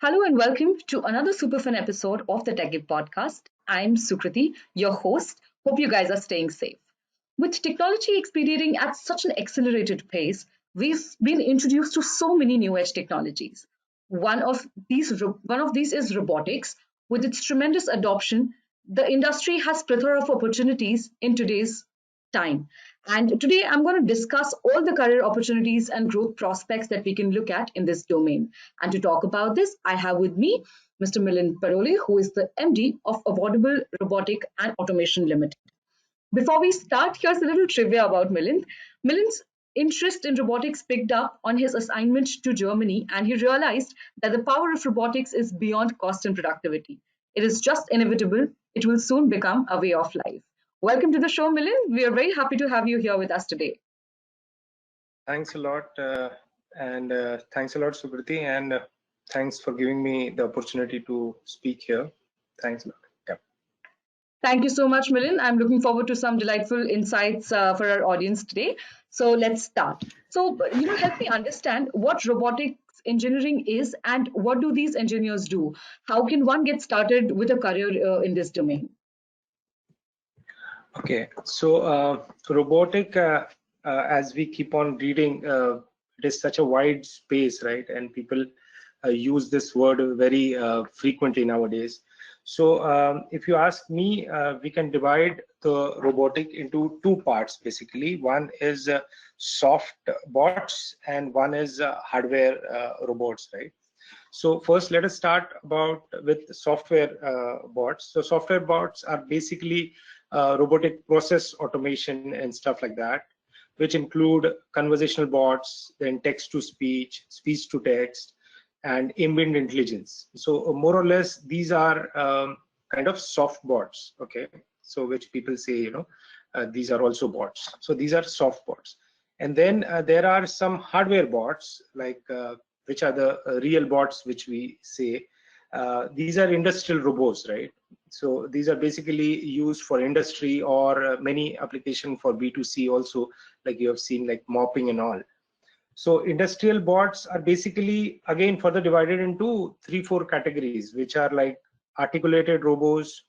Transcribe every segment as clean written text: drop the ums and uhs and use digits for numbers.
Hello and welcome to another super fun episode of the TechGive podcast. I'm Sukriti, your host. Hope you guys are staying safe. With technology expediting at such an accelerated pace, we've been introduced to so many new age technologies. One of these is robotics. With its tremendous adoption, the industry has plethora of opportunities in today's time. And today I'm going to discuss all the career opportunities and growth prospects that we can look at in this domain. And to talk about this, I have with me Mr. Milind Parole, who is the MD of Affordable Robotic and Automation Limited. Before we start, here's a little trivia about Milind. Milind's interest in robotics picked up on his assignment to Germany, and he realized that the power of robotics is beyond cost and productivity. It is just inevitable. It will soon become a way of life. Welcome to the show, Milind. We are very happy to have you here with us today. Thanks a lot, and thanks a lot, Sukriti, and thanks for giving me the opportunity to speak here. Thanks a lot. Yeah. Thank you so much, Milind. I'm looking forward to some delightful insights for our audience today. So let's start. So, help me understand what robotics engineering is and what do these engineers do? How can one get started with a career in this domain? Okay. So robotic, as we keep on reading, it is such a wide space, right? And people use this word very frequently nowadays. So if you ask me, we can divide the robotic into two parts basically. One is soft bots and one is hardware robots, right? So first, let us start with software bots. So software bots are basically robotic process automation and stuff like that, which include conversational bots, then text to speech, speech to text, and ambient intelligence. So more or less, these are kind of soft bots. Okay, so which people say, these are also bots. So these are soft bots. And then there are some hardware bots, like which are the real bots, which we say. These are industrial robots, right? So these are basically used for industry or many application for B2C also, like you have seen, like mopping and all. So industrial bots are basically again further divided into 3-4 categories, which are like articulated robots,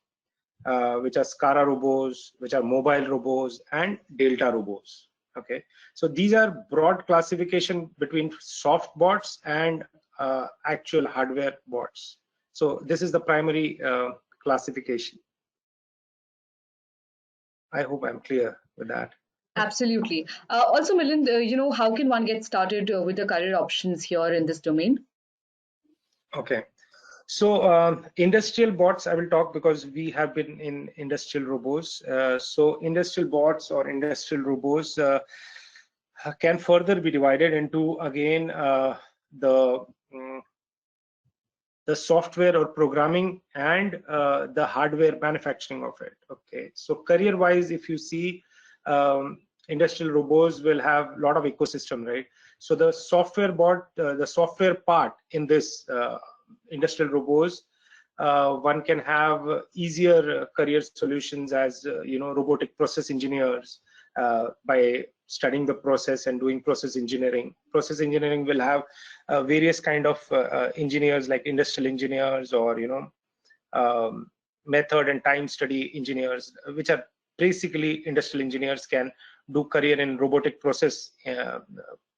which are SCARA robots, which are mobile robots, and Delta robots. Okay, so these are broad classification between soft bots and actual hardware bots. So this is the primary classification. I hope I'm clear with that. Absolutely. Also, Milind, how can one get started with the career options here in this domain? Okay. So industrial bots, I will talk because we have been in industrial robots. So industrial bots or industrial robots can further be divided into again the software or programming and the hardware manufacturing of it. Okay, so career wise, if you see, industrial robots will have a lot of ecosystem, right? So the software bot, the software part in this industrial robots, one can have easier career solutions as robotic process engineers, by studying the process and doing process engineering. Process engineering will have various kind of engineers, like industrial engineers or method and time study engineers, which are basically industrial engineers can do career in robotic process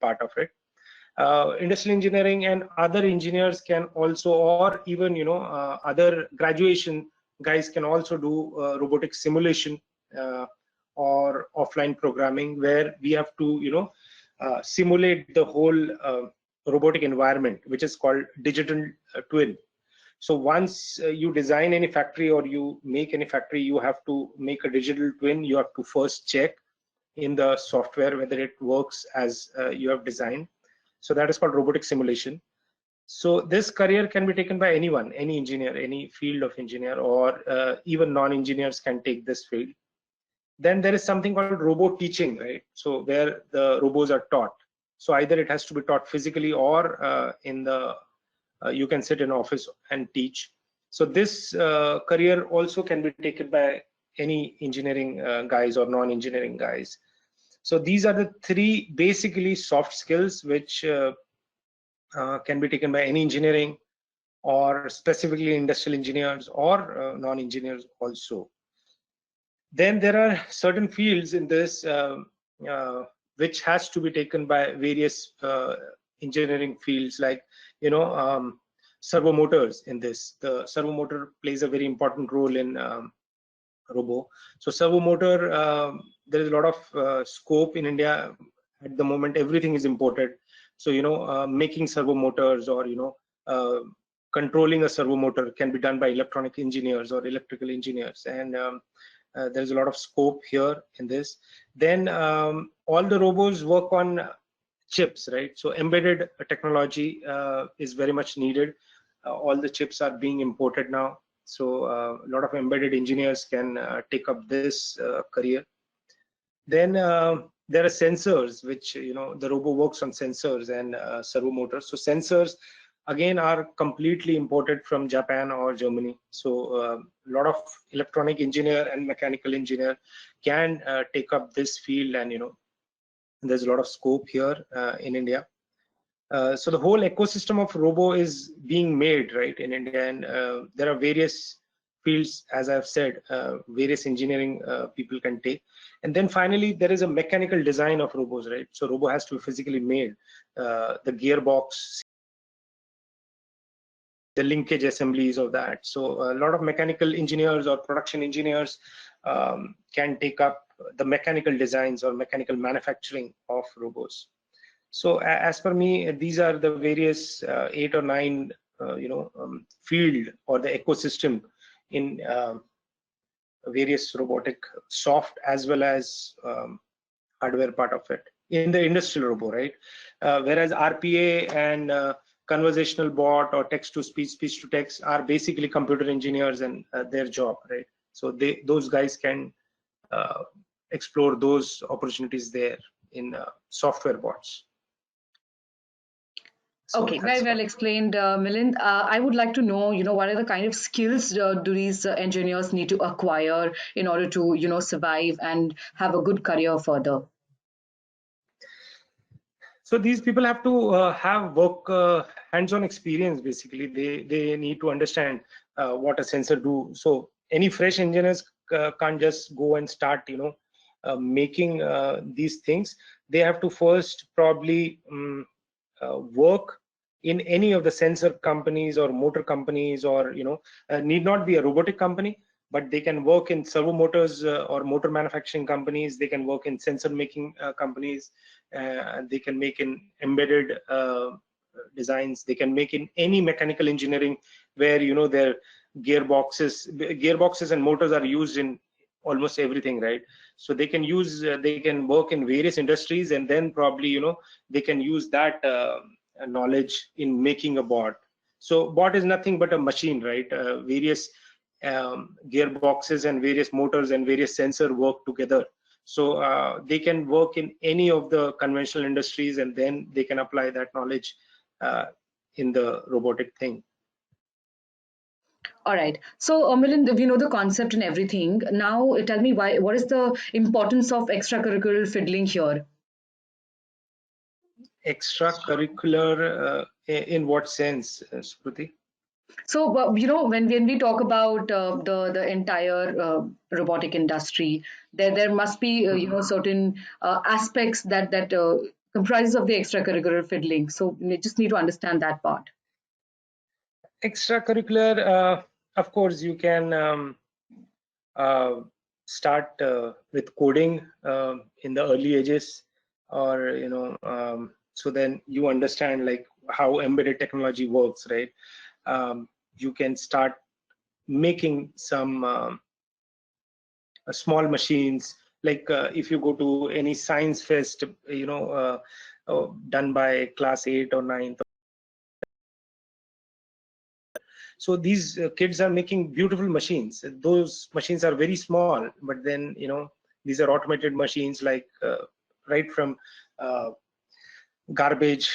part of it. Industrial engineering and other engineers can also, or even other graduation guys can also do robotic simulation or offline programming, where we have to simulate the whole robotic environment, which is called digital twin. So once you design any factory or you make any factory, you have to make a digital twin. You have to first check in the software whether it works as you have designed. So that is called robotic simulation. So this career can be taken by anyone, any engineer, any field of engineer, or even non-engineers can take this field. Then there is something called robot teaching, right? So where the robots are taught. So either it has to be taught physically or in the you can sit in office and teach. So this career also can be taken by any engineering guys or non-engineering guys. So these are the three basically soft skills which can be taken by any engineering or specifically industrial engineers or non-engineers also. Then there are certain fields in this uh, which has to be taken by various engineering fields, like servo motors. In this, the servo motor plays a very important role in robo. So servo motor, there is a lot of scope in India at the moment. Everything is imported. So making servo motors, or uh, controlling a servo motor can be done by electronic engineers or electrical engineers, and there's a lot of scope here in this. Then all the robos work on chips, right? So embedded technology is very much needed. All the chips are being imported now, so a lot of embedded engineers can take up this career. Then there are sensors, which the robo works on sensors and servo motors. So sensors again are completely imported from Japan or Germany. So a lot of electronic engineer and mechanical engineer can take up this field, and there's a lot of scope here in India. So the whole ecosystem of robo is being made right in India, and there are various fields, as I've said, various engineering people can take. And then finally, there is a mechanical design of robos, right? So robo has to be physically made. The gearbox, the linkage assemblies of that. So a lot of mechanical engineers or production engineers can take up the mechanical designs or mechanical manufacturing of robos. So as per me, these are the various 8 or 9 field or the ecosystem in various robotic soft as well as hardware part of it in the industrial robo, right? Whereas RPA and conversational bot or text to speech, speech to text are basically computer engineers and their job, right? So those guys can explore those opportunities there in software bots. So Okay, very well explained, Milind. I would like to know, what are the kind of skills do these engineers need to acquire in order to, survive and have a good career further? So these people have to have work hands-on experience. Basically, they need to understand what a sensor do. So any fresh engineers can't just go and start, making these things. They have to first probably work in any of the sensor companies or motor companies, or need not be a robotic company, but they can work in servo motors or motor manufacturing companies. They can work in sensor making companies. They can make in embedded designs. They can make in any mechanical engineering where their gearboxes and motors are used in almost everything, right? So they can use they can work in various industries, and then probably they can use that knowledge in making a bot. So bot is nothing but a machine, right? Various gearboxes and various motors and various sensor work together. So they can work in any of the conventional industries, and then they can apply that knowledge in the robotic thing. All right. So, Milind, we know the concept and everything. Now, tell me what is the importance of extracurricular fiddling here? Extracurricular in what sense, Smriti? So, when we talk about the entire robotic industry, there must be certain aspects that comprises of the extracurricular fiddling. So, we just need to understand that part. Extracurricular, of course, you can uh, start with coding in the early ages, or so then you understand like how embedded technology works, right? You can start making some small machines, like if you go to any science fest, done by class 8 or 9. So these kids are making beautiful machines. Those machines are very small, but then these are automated machines, like right from garbage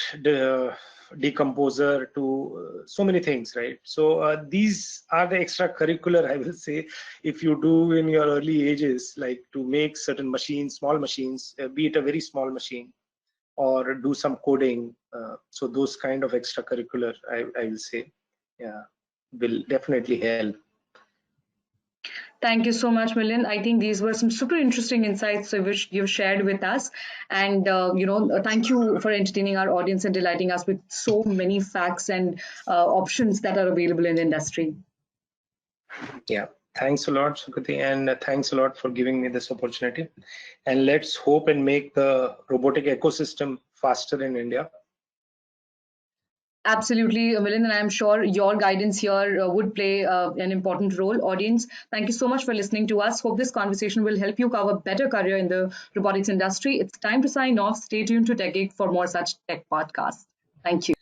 decomposer to so many things, right? So these are the extracurricular, I will say, if you do in your early ages, like to make certain machines, small machines, be it a very small machine, or do some coding. So those kind of extracurricular, I will say. yeah, will definitely help. Thank you so much, Milind. I think these were some super interesting insights which you've shared with us. And, thank you for entertaining our audience and delighting us with so many facts and options that are available in the industry. Yeah, thanks a lot, Sukriti, and thanks a lot for giving me this opportunity. And let's hope and make the robotic ecosystem faster in India. Absolutely, Milind, and I'm sure your guidance here would play an important role. Audience, thank you so much for listening to us. Hope this conversation will help you cover better career in the robotics industry. It's time to sign off. Stay tuned to TechGig for more such tech podcasts. Thank you.